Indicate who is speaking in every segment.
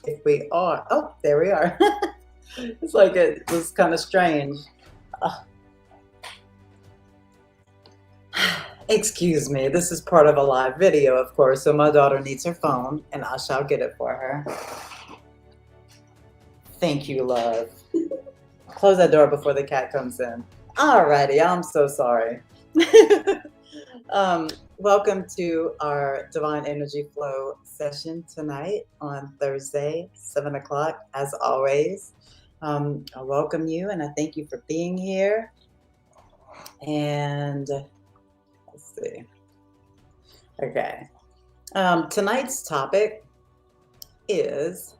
Speaker 1: If we are, oh, there we are. It's like it was kind of strange. Uh, Excuse me, this is part of a live video, of course, so my daughter needs her phone, and I shall get it for her. Thank you, love. Close that door before the cat comes in. Alrighty, I'm so sorry. um, Welcome to our Divine Energy Flow session tonight on Thursday, 7 o'clock, as always. I welcome you and I thank you for being here. And let's see. Okay. Tonight's topic is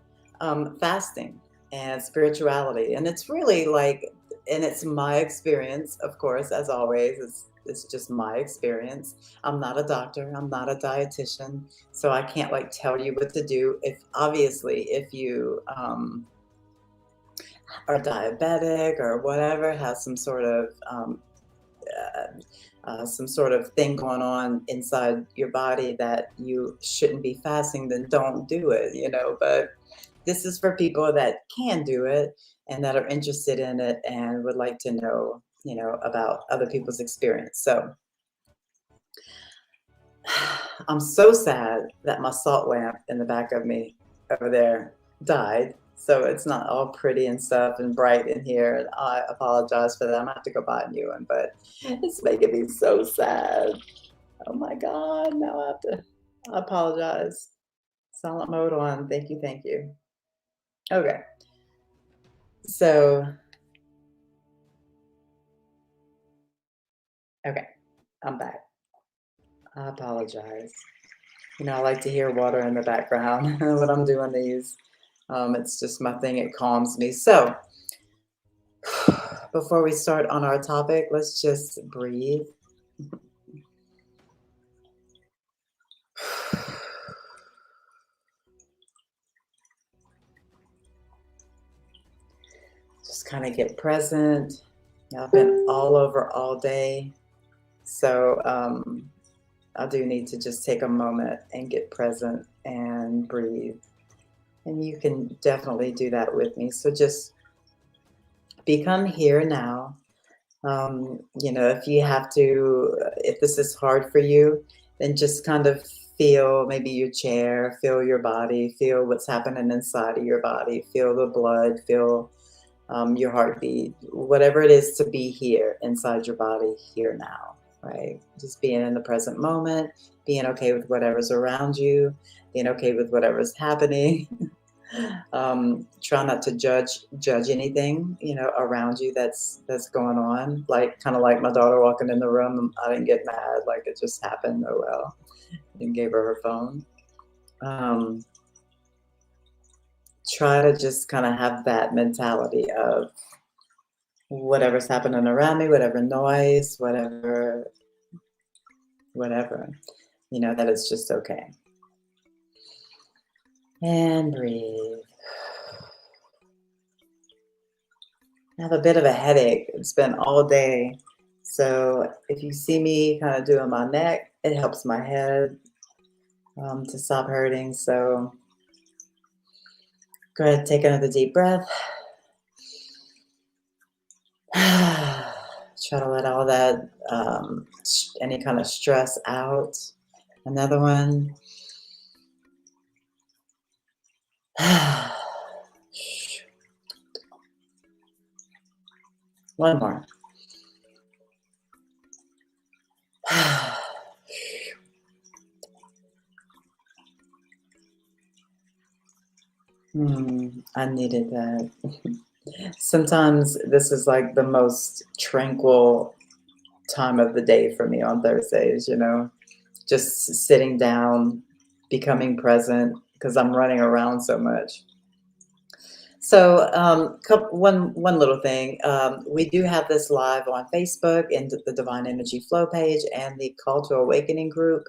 Speaker 1: fasting and spirituality. And it's really like, and it's my experience, of course, as always, it's just my experience. I'm not a doctor, I'm not a dietitian, so I can't like tell you what to do. If obviously, if you are diabetic or whatever, has some sort of thing going on inside your body that you shouldn't be fasting, then don't do it, But this is for people that can do it and that are interested in it and would like to know, about other people's experience. So I'm so sad that my salt lamp in the back of me over there died. So it's not all pretty and stuff and bright in here. And I apologize for that. I'm gonna have to go buy a new one, but it's making me so sad. Oh my God. Now I have to I apologize. Silent mode on. Thank you. Thank you. Okay. So, okay. I'm back. I apologize. I like to hear water in the background when I'm doing these. It's just my thing. It calms me. So, before we start on our topic, let's just breathe. Just kind of get present. I've been all over all day. So I do need to just take a moment and get present and breathe. And you can definitely do that with me. So just become here now. If you have to, if this is hard for you, then just kind of feel maybe your chair, feel your body, feel what's happening inside of your body, feel the blood, feel your heartbeat, whatever it is to be here inside your body here now, right? Just being in the present moment, being okay with whatever's around you, being okay with whatever's happening. Try not to judge anything around you that's going on, like kind of like my daughter walking in the room. I didn't get mad, like it just happened. Oh well. And gave her her phone. Try to just kind of have that mentality of whatever's happening around me, whatever noise, whatever, that it's just okay. And breathe. I have a bit of a headache. It's been all day. So if you see me kind of doing my neck, it helps my head to stop hurting. So go ahead, take another deep breath. Try to let all that, any kind of stress out. Another one. One more. I needed that. Sometimes this is like the most tranquil time of the day for me on Thursdays, just sitting down, becoming present because I'm running around so much. So, one little thing, we do have this live on Facebook and the Divine Energy Flow page and the Call to Awakening group.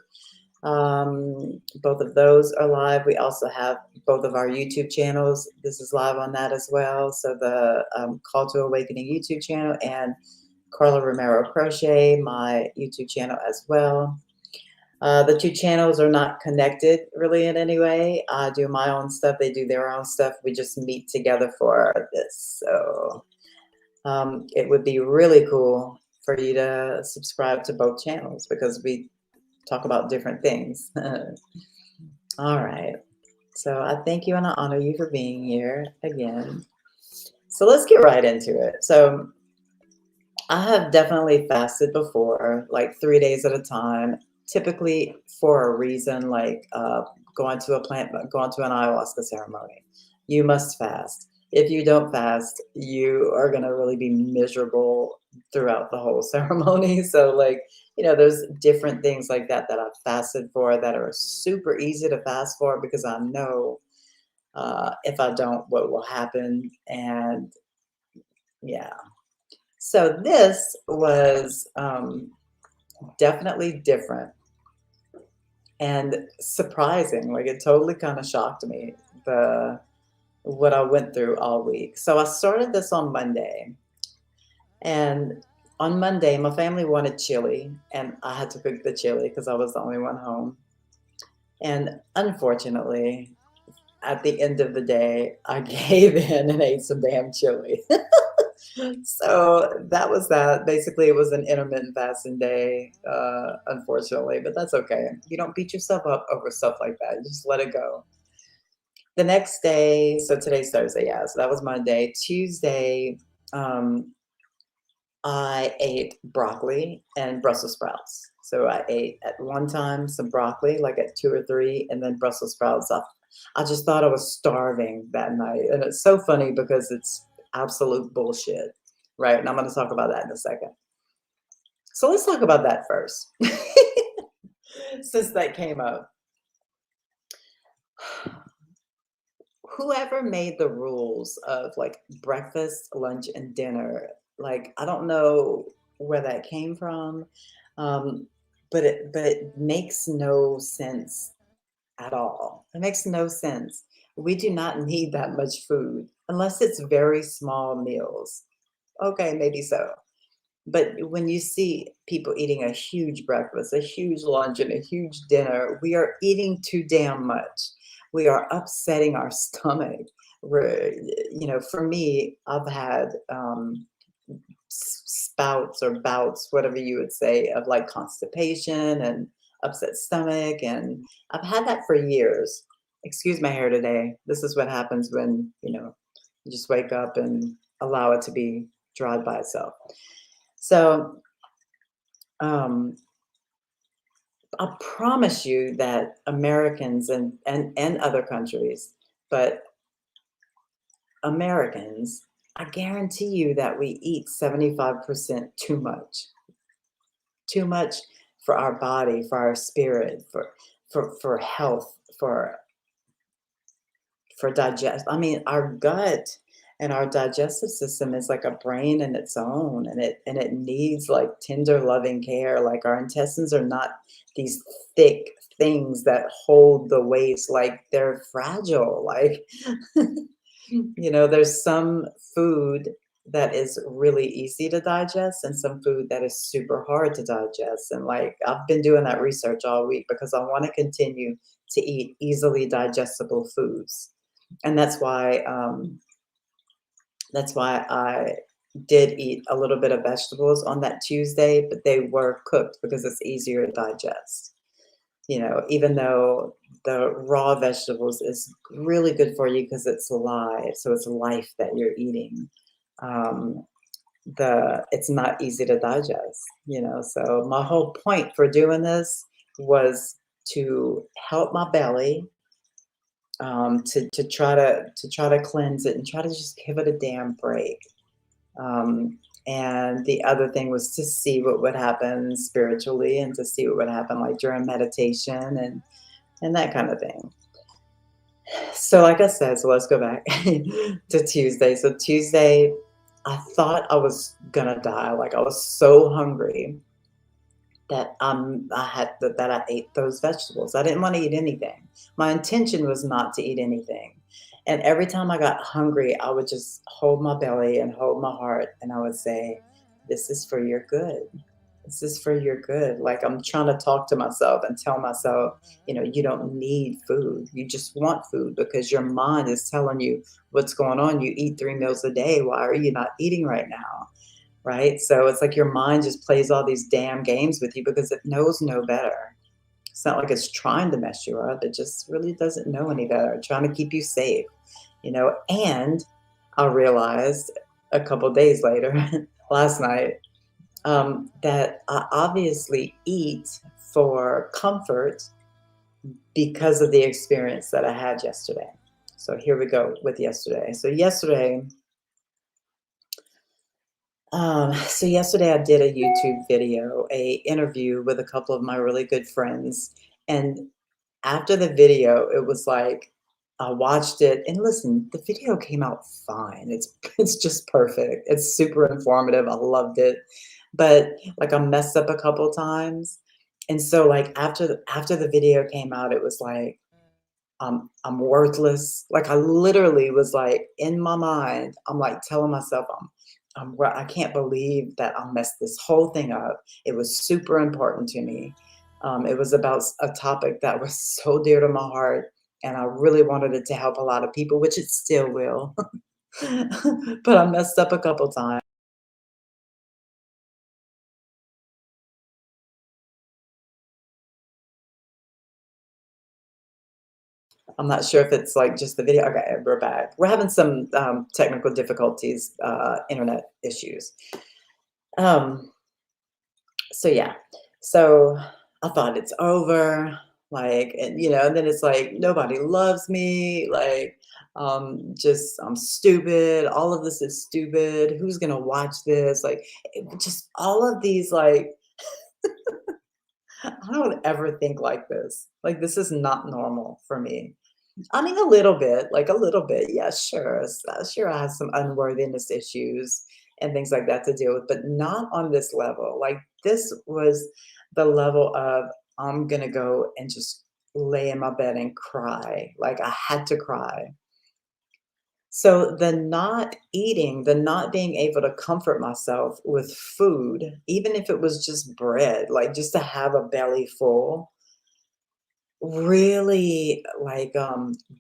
Speaker 1: Both of those are live. We also have both of our YouTube channels. This is live on that as well. So the Call to Awakening YouTube channel and Carla Romero Crochet, my YouTube channel as well. The two channels are not connected really in any way. I do my own stuff, they do their own stuff. We just meet together for this. So it would be really cool for you to subscribe to both channels because we talk about different things. All right. So I thank you and I honor you for being here again. So let's get right into it. So I have definitely fasted before, like 3 days at a time, typically for a reason, like going to an ayahuasca ceremony. You must fast. If you don't fast, you are gonna really be miserable throughout the whole ceremony. So, like, there's different things like that that I've fasted for that are super easy to fast for because I know if I don't, what will happen. And yeah. So this was definitely different and surprising. Like it totally kind of shocked me the what I went through all week. So I started this on Monday, and on Monday my family wanted chili, and I had to cook the chili because I was the only one home. And unfortunately, at the end of the day, I gave in and ate some damn chili. So that was that. Basically, it was an intermittent fasting day, unfortunately, but that's okay. You don't beat yourself up over stuff like that. You just let it go. The next day, so today's Thursday, yeah. So that was Monday. Tuesday, um, I ate broccoli and Brussels sprouts. So I ate at one time some broccoli, like at 2 or 3, and then Brussels sprouts. I just thought I was starving that night. And it's so funny because it's absolute bullshit, right? And I'm going to talk about that in a second. So let's talk about that first, since that came up. Whoever made the rules of like breakfast, lunch, and dinner, like I don't know where that came from, um, but it makes no sense at all. It makes no sense. We do not need that much food unless it's very small meals. Okay, maybe so. But when you see people eating a huge breakfast, a huge lunch, and a huge dinner, we are eating too damn much. We are upsetting our stomach. For me, I've had spouts or bouts, whatever you would say, of like constipation and upset stomach. And I've had that for years. Excuse my hair today. This is what happens when, you just wake up and allow it to be dried by itself. So, um, I promise you that Americans and other countries, but Americans, I guarantee you that we eat 75% too much for our body, for our spirit, for health, for digest. I mean, our gut and our digestive system is like a brain in its own, and it needs like tender, loving care. Like our intestines are not these thick things that hold the waste. Like they're fragile. Like there's some food that is really easy to digest and some food that is super hard to digest. And like I've been doing that research all week because I want to continue to eat easily digestible foods. And that's why I did eat a little bit of vegetables on that Tuesday, but they were cooked because it's easier to digest. Even though the raw vegetables is really good for you because it's live, so it's life that you're eating. Um, it's not easy to digest. So my whole point for doing this was to help my belly, to try to cleanse it and try to just give it a damn break. Um, and the other thing was to see what would happen spiritually and to see what would happen like during meditation and that kind of thing. So like I said, so let's go back to Tuesday. So Tuesday, I thought I was gonna die. Like I was so hungry that I ate those vegetables. I didn't want to eat anything. My intention was not to eat anything. And every time I got hungry, I would just hold my belly and hold my heart and I would say, "This is for your good. This is for your good. Like I'm trying to talk to myself and tell myself, you don't need food. You just want food because your mind is telling you what's going on. You eat 3 meals a day. Why are you not eating right now? Right? So it's like your mind just plays all these damn games with you because it knows no better. It's not like it's trying to mess you up. It just really doesn't know any better, trying to keep you safe, And I realized a couple days later, last night, that I obviously eat for comfort because of the experience that I had yesterday. So here we go with yesterday. So yesterday I did a YouTube video, a interview with a couple of my really good friends, and after the video, it was like I watched it and listen, the video came out fine. It's just perfect. It's super informative. I loved it. But like I messed up a couple times. And so like after the video came out, it was like I'm worthless. Like I literally was like in my mind, I'm like telling myself I can't believe that I messed this whole thing up. It was super important to me. It was about a topic that was so dear to my heart, and I really wanted it to help a lot of people, which it still will. But I messed up a couple times. I'm not sure if it's like just the video. Okay, we're back. We're having some technical difficulties, internet issues. Um, So yeah. So I thought it's over, like, and then it's like nobody loves me, like, just I'm stupid. All of this is stupid. Who's gonna watch this? Like, just all of these, like, I don't ever think like this. Like, this is not normal for me. I mean, a little bit, like a little bit. Yeah, sure. Sure, I have some unworthiness issues and things like that to deal with, but not on this level. Like, this was the level of I'm going to go and just lay in my bed and cry. Like, I had to cry. So, the not eating, the not being able to comfort myself with food, even if it was just bread, like just to have a belly full, really, like,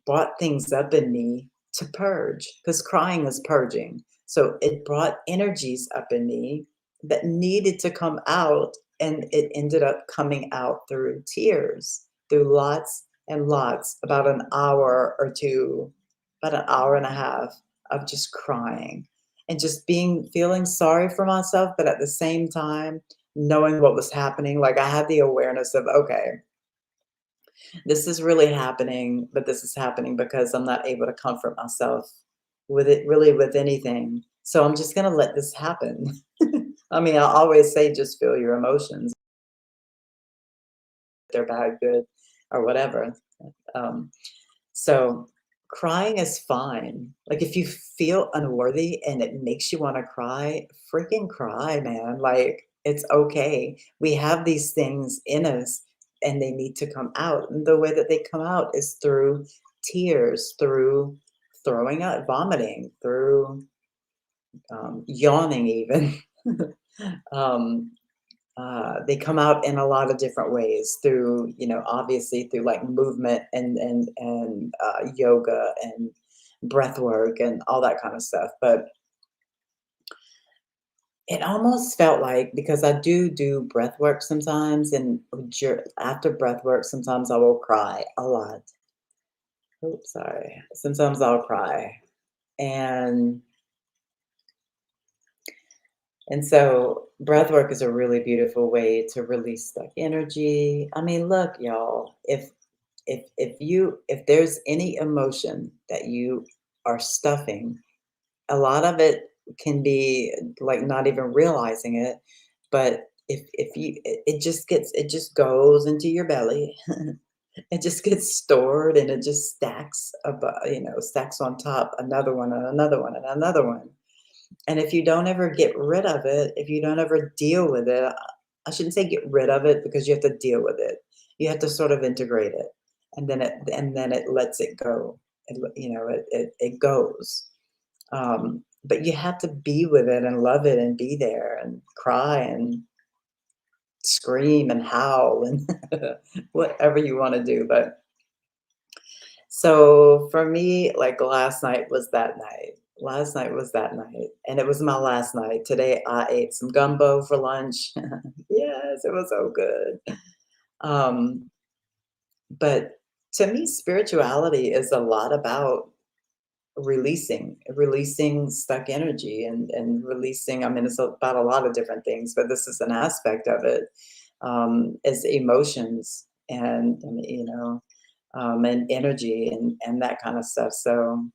Speaker 1: brought things up in me to purge, because crying is purging. So it brought energies up in me that needed to come out, and it ended up coming out through tears, through lots and lots, about an hour or 2, about an hour and a half of just crying and just feeling sorry for myself, but at the same time, knowing what was happening. Like, I had the awareness of, "Okay, this is really happening, but this is happening because I'm not able to comfort myself with it really with anything. So I'm just gonna let this happen." I mean, I always say just feel your emotions. They're bad, good, or whatever. Um, so crying is fine. Like if you feel unworthy and it makes you want to cry, freaking cry, man. Like it's okay. We have these things in us and they need to come out. And the way that they come out is through tears, through throwing up, vomiting, through yawning, even. um, they come out in a lot of different ways through, obviously through like movement and yoga and breath work and all that kind of stuff. But it almost felt like, because I do breath work sometimes, and after breath work, sometimes I will cry a lot. Oops, sorry. Sometimes I'll cry, and so breath work is a really beautiful way to release stuck energy. I mean, look, y'all, if there's any emotion that you are stuffing, a lot of it can be like not even realizing it, but if you it just goes into your belly. It just gets stored and it just stacks about, stacks on top, another one and another one and another one. And if you don't ever get rid of it, if you don't ever deal with it, I shouldn't say get rid of it, because you have to deal with it. You have to sort of integrate it, and then it lets it go. It goes. But you have to be with it and love it and be there and cry, and scream and howl and whatever you want to do. But so for me, like last night was that night. Last night was that night. And it was my last night. Today I ate some gumbo for lunch. Yes, it was so good. Um, but to me, spirituality is a lot about releasing stuck energy and releasing. I mean, it's about a lot of different things, but this is an aspect of it, is emotions and, and energy and that kind of stuff. So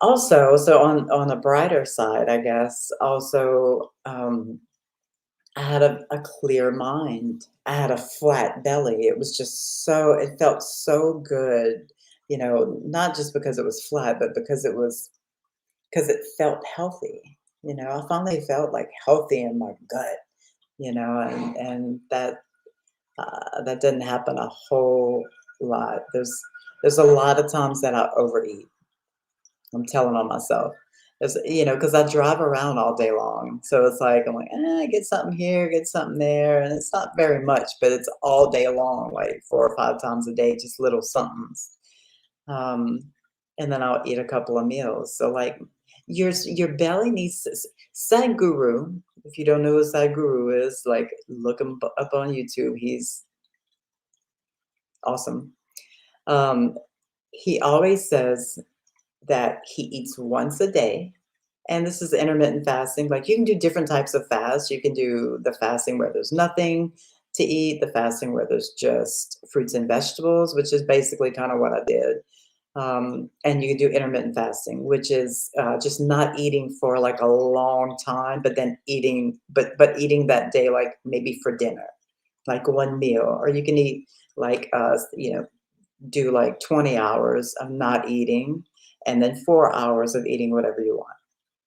Speaker 1: also, so on a brighter side, I guess, also, I had a clear mind. I had a flat belly. It was just so, it felt so good, not just because it was flat, but because it felt healthy. I finally felt like healthy in my gut, and that didn't happen a whole lot. There's a lot of times that I overeat. I'm telling on myself. Because I drive around all day long. So it's like, I'm like, get something here, get something there. And it's not very much, but it's all day long, like 4 or 5 times a day, just little somethings. Um, and then I'll eat a couple of meals. So like your belly needs Sadhguru. If you don't know who Sadhguru is, like look him up on YouTube. He's awesome. Um, he always says that he eats once a day. And this is intermittent fasting. Like you can do different types of fast. You can do the fasting where there's nothing to eat, the fasting where there's just fruits and vegetables, which is basically kind of what I did. And you can do intermittent fasting, which is just not eating for like a long time, but then eating, but eating that day, like maybe for dinner, like one meal, or you can eat like do like 20 hours of not eating, and then 4 hours of eating whatever you want.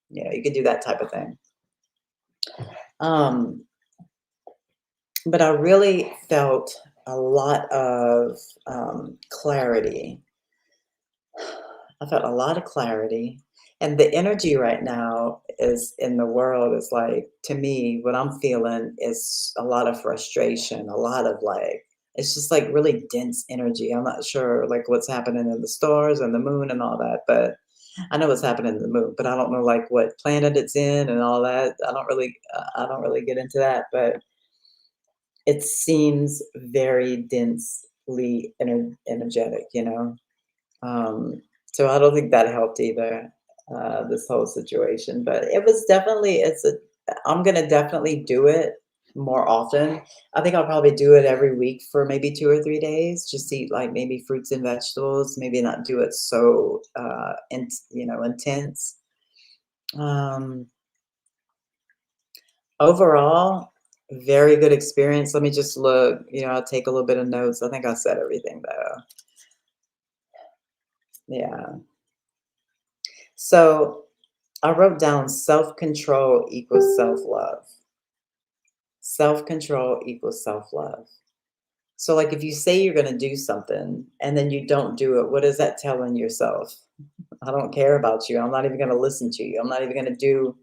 Speaker 1: You could do that type of thing. Um, but I really felt a lot of clarity. I felt a lot of clarity. And the energy right now is in the world is like, to me, what I'm feeling is a lot of frustration, a lot of like, it's just like really dense energy. I'm not sure like what's happening in the stars and the moon and all that, but I know what's happening in the moon, but I don't know like what planet it's in and all that. I don't really get into that, but it seems very densely energetic. So I don't think that helped either, this whole situation. But it was definitely, I'm gonna definitely do it more often. I think I'll probably do it every week for maybe 2 or 3 days. Just eat like maybe fruits and vegetables. Maybe not do it so intense. Um, Overall, very good experience. Let me just look. I'll take a little bit of notes. I think I said everything though. Yeah. So I wrote down self-control equals self-love. Self-control equals self-love. So, like, if you say you're going to do something and then you don't do it, what is that telling yourself? I don't care about you. I'm not even going to listen to you. I'm not even going to do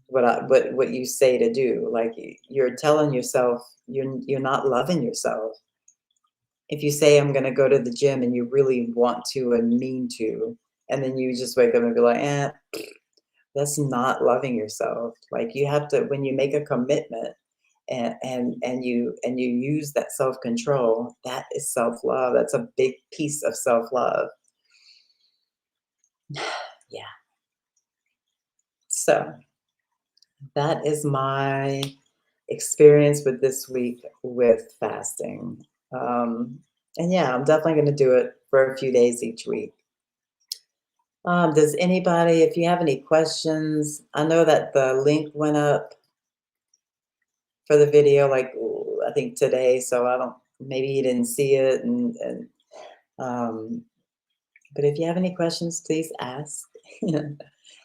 Speaker 1: what you say to do. Like, you're telling yourself you're not loving yourself. If you say I'm going to go to the gym and you really want to and mean to, and then you just wake up and be like, that's not loving yourself. Like you have to, when you make a commitment and you use that self-control, that is self-love. That's a big piece of self-love. Yeah. So that is my experience with this week with fasting. Um, and yeah, I'm definitely going to do it for a few days each week. Does anybody, if you have any questions, I know that the link went up for the video, like I think today, so I don't, maybe you didn't see it, um, but if you have any questions, please ask.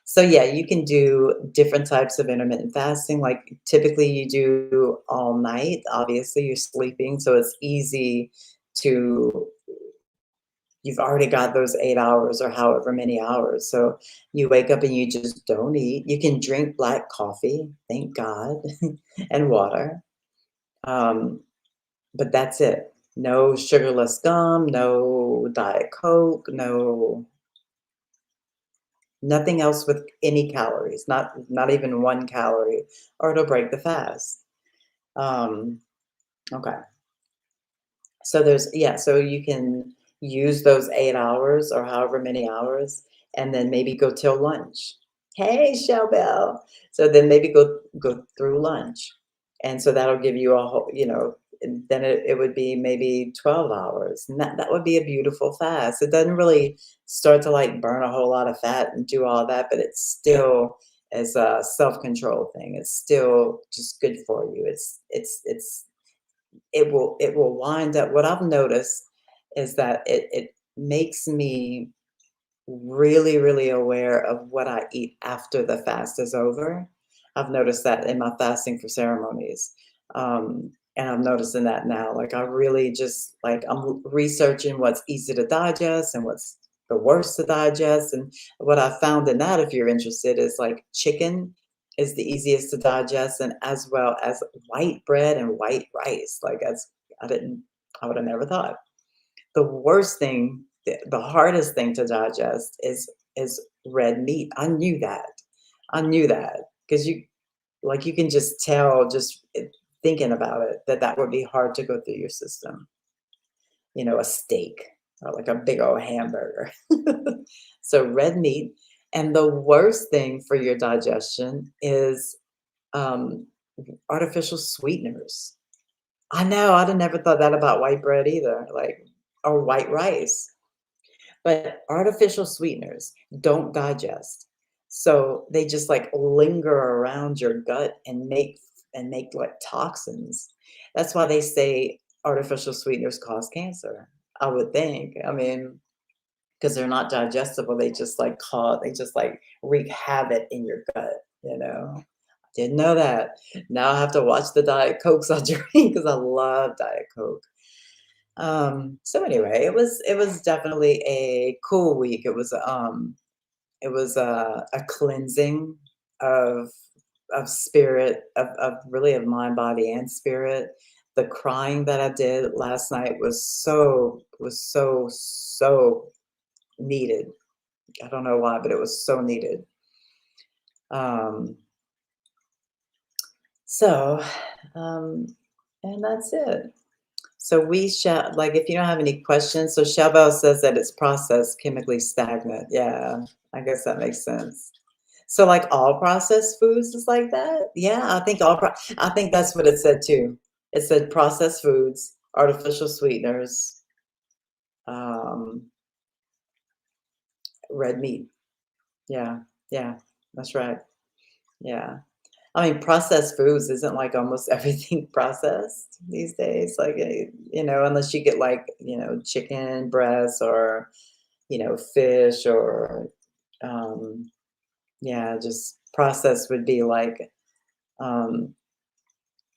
Speaker 1: So yeah, you can do different types of intermittent fasting. Like typically you do all night. Obviously, you're sleeping, so it's easy to. You've already got those 8 hours or however many hours. So you wake up and you just don't eat. You can drink black coffee, thank God, and water. But that's it. No sugarless gum, no Diet Coke, nothing else with any calories, not even 1 calorie, or it'll break the fast. Um, okay. So so you can use those 8 hours or however many hours, and then maybe go till lunch. Hey, Showbell. So then maybe go through lunch. And so that'll give you a whole, and then it would be maybe 12 hours. And that would be a beautiful fast. It doesn't really start to like burn a whole lot of fat and do all that, but it's still as a self-control thing. It's still just good for you. It will wind up, what I've noticed is that it makes me really, really aware of what I eat after the fast is over. I've noticed that in my fasting for ceremonies. And I'm noticing that now. Like I really just like I'm researching what's easy to digest and what's the worst to digest. And what I found in that, if you're interested, is like chicken is the easiest to digest, and as well as white bread and white rice. Like that's I didn't I would have never thought. The worst thing, the hardest thing to digest is red meat. I knew that. I knew that because you can just tell just thinking about it that that would be hard to go through your system. A steak or like a big old hamburger. So red meat. And the worst thing for your digestion is um, artificial sweeteners. I know, I'd have never thought that about white bread either, like, or white rice. But artificial sweeteners don't digest. So they just like linger around your gut and make like toxins. That's why they say artificial sweeteners cause cancer. I would think. I mean, because they're not digestible, they just like wreak havoc in your gut. Didn't know that. Now I have to watch the Diet Cokes I drink because I love Diet Coke. So anyway, it was definitely a cool week. It was a cleansing of spirit, of really of mind, body, and spirit. The crying that I did last night was so needed. I don't know why, but it was so needed. Um, so, um, and that's it. So we shall, like, if you don't have any questions, so Chabelle says that it's processed chemically stagnant. Yeah, I guess that makes sense. So like all processed foods is like that? Yeah, I think that's what it said too. It said processed foods, artificial sweeteners, um, red meat. Yeah, yeah, that's right. Yeah. I mean, processed foods isn't like almost everything processed these days. Like, unless you get like, chicken breasts or, fish or, um, yeah, just processed would be like um,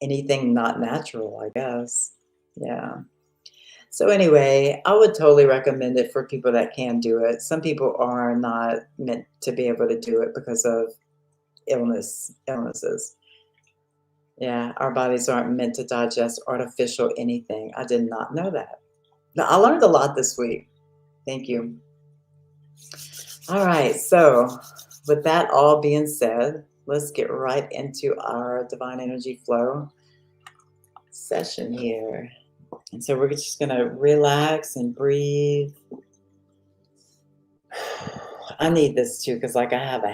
Speaker 1: anything not natural, I guess. Yeah. So anyway, I would totally recommend it for people that can do it. Some people are not meant to be able to do it because of illnesses. Yeah, our bodies aren't meant to digest artificial anything. I did not know that. Now, I learned a lot this week. Thank you. All right. So, with that all being said, let's get right into our divine energy flow session here. And so, we're just going to relax and breathe. I need this too because, like, I had a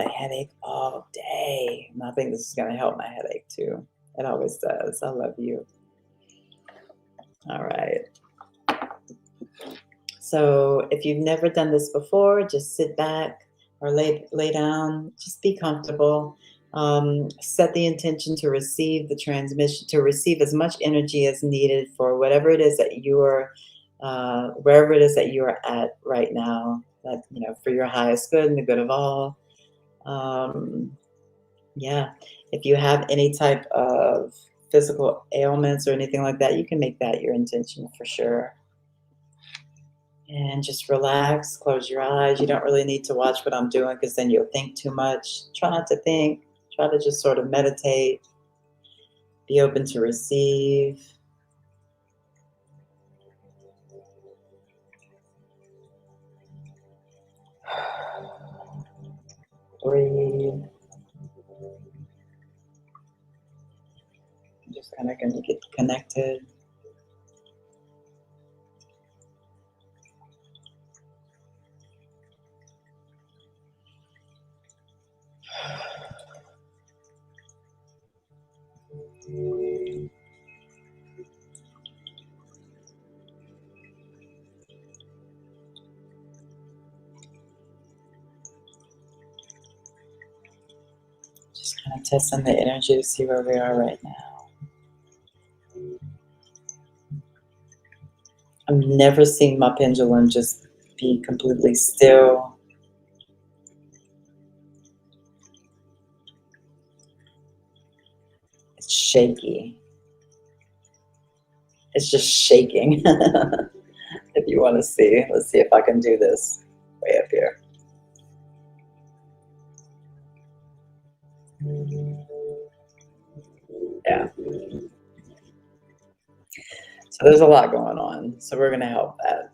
Speaker 1: headache all day, and I think this is going to help my headache too. It always does. I love you. All right. So if you've never done this before, just sit back or lay down. Just be comfortable. Set the intention to receive the transmission, to receive as much energy as needed for whatever it is that you are, wherever it is that you are at right now. That for your highest good and the good of all. Um, yeah. If you have any type of physical ailments or anything like that, you can make that your intention for sure. And just relax, close your eyes. You don't really need to watch what I'm doing because then you'll think too much. Try not to think, try to just sort of meditate. Be open to receive. Breathe. I'm just kind of going to get connected. Just kind of testing the energy to see where we are right now. I've never seen my pendulum just be completely still. It's shaky. It's just shaking. If you want to see, let's see if I can do this way up here. Yeah. So there's a lot going on. So we're going to help that.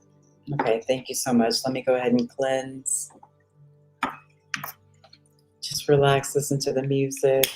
Speaker 1: Okay, thank you so much. Let me go ahead and cleanse. Just relax, listen to the music.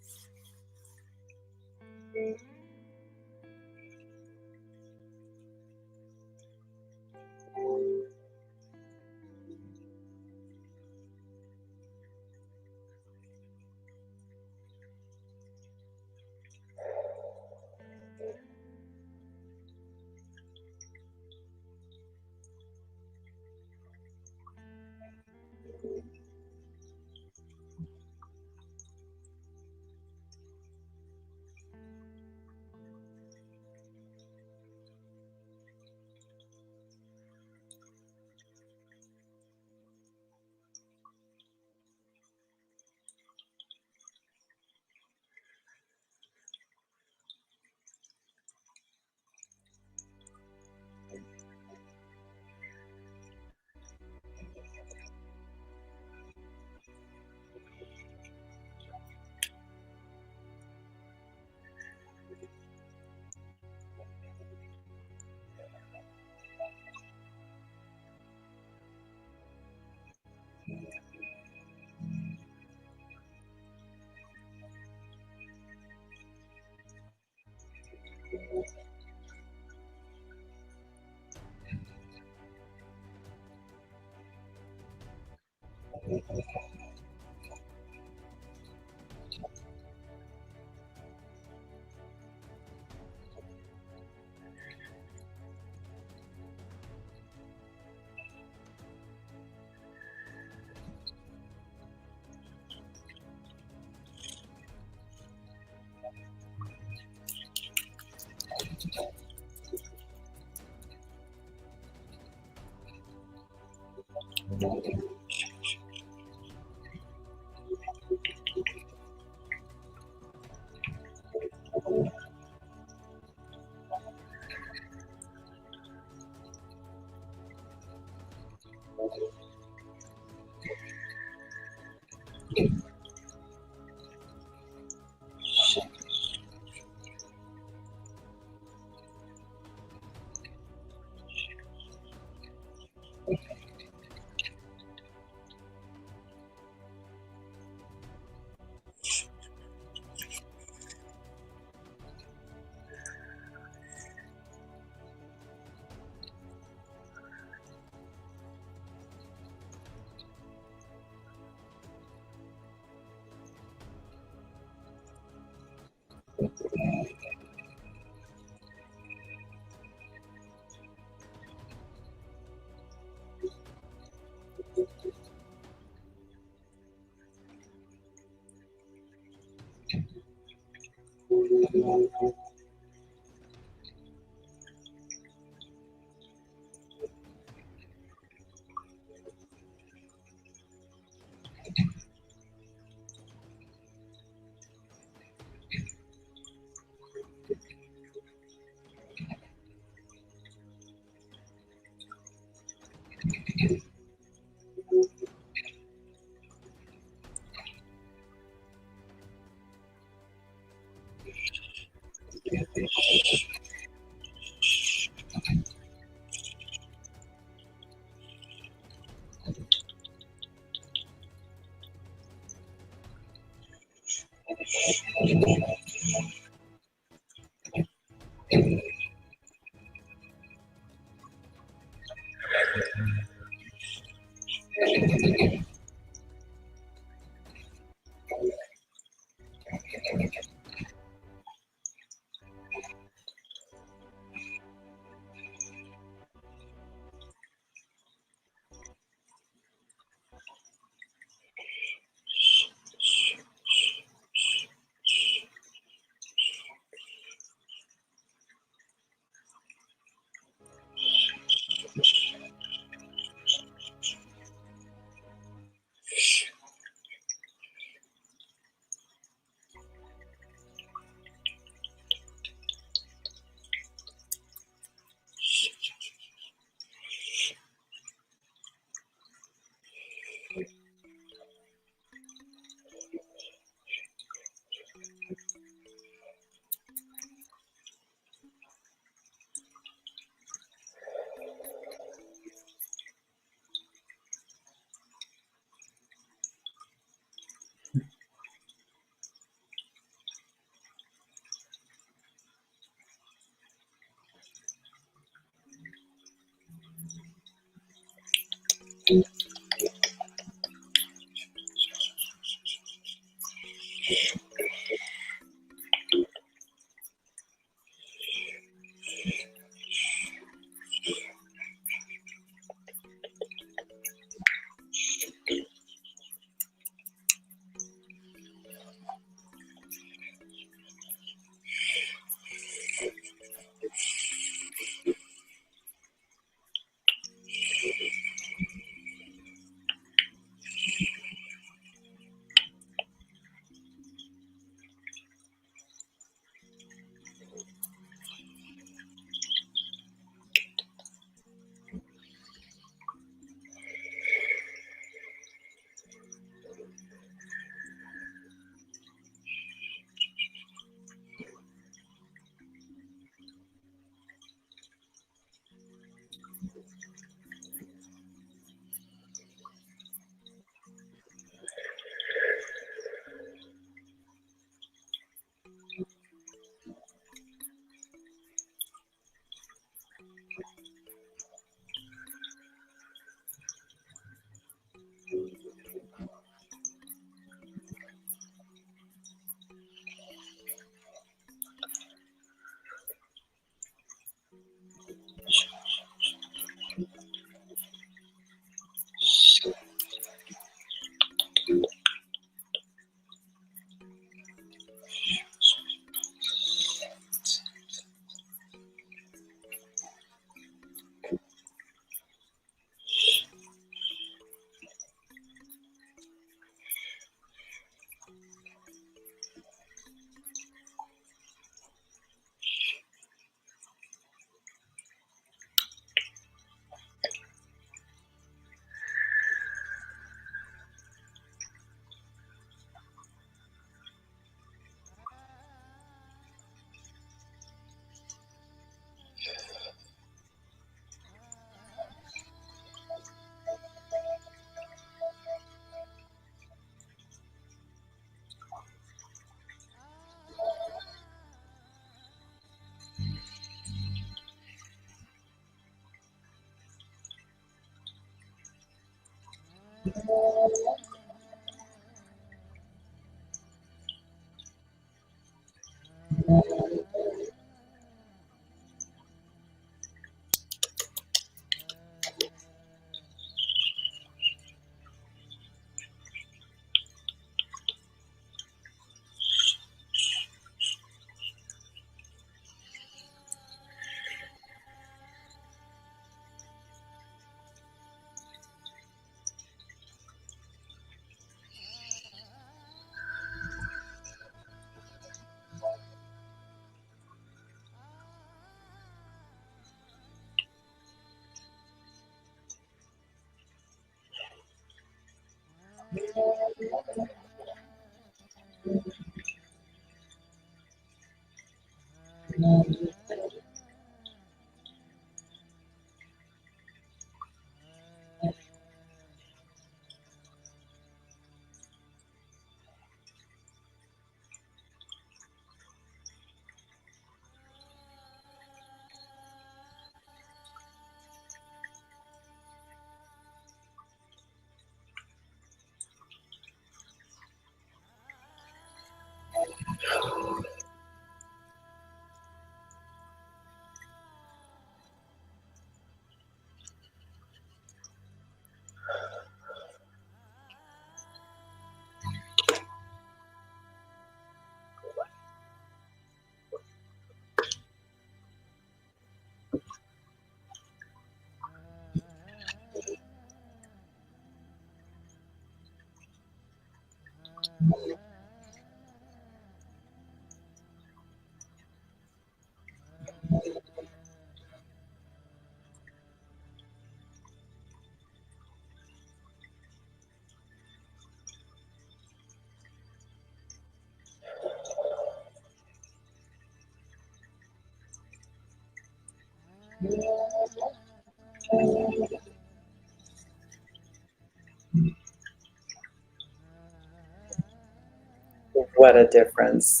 Speaker 1: What a difference.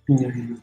Speaker 1: Mhm.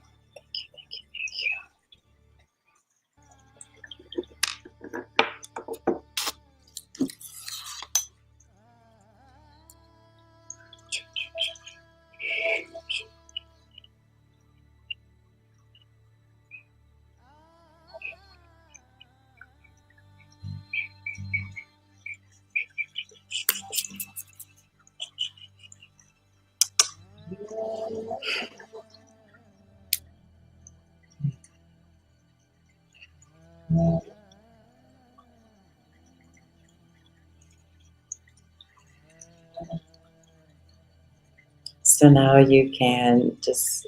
Speaker 1: So now you can just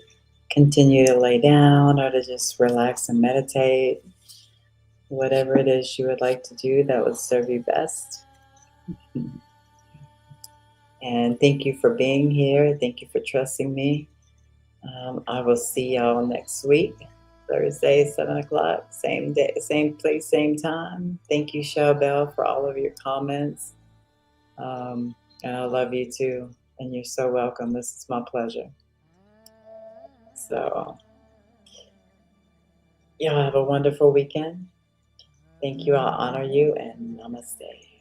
Speaker 1: continue to lay down or to just relax and meditate, whatever it is you would like to do that would serve you best. And thank you for being here. Thank you for trusting me. I will see y'all next week, Thursday, 7 o'clock, same day, same place, same time. Thank you, Bell, for all of your comments. And I love you too. And you're so welcome. This is my pleasure. So, y'all have a wonderful weekend. Thank you. I'll honor you and namaste.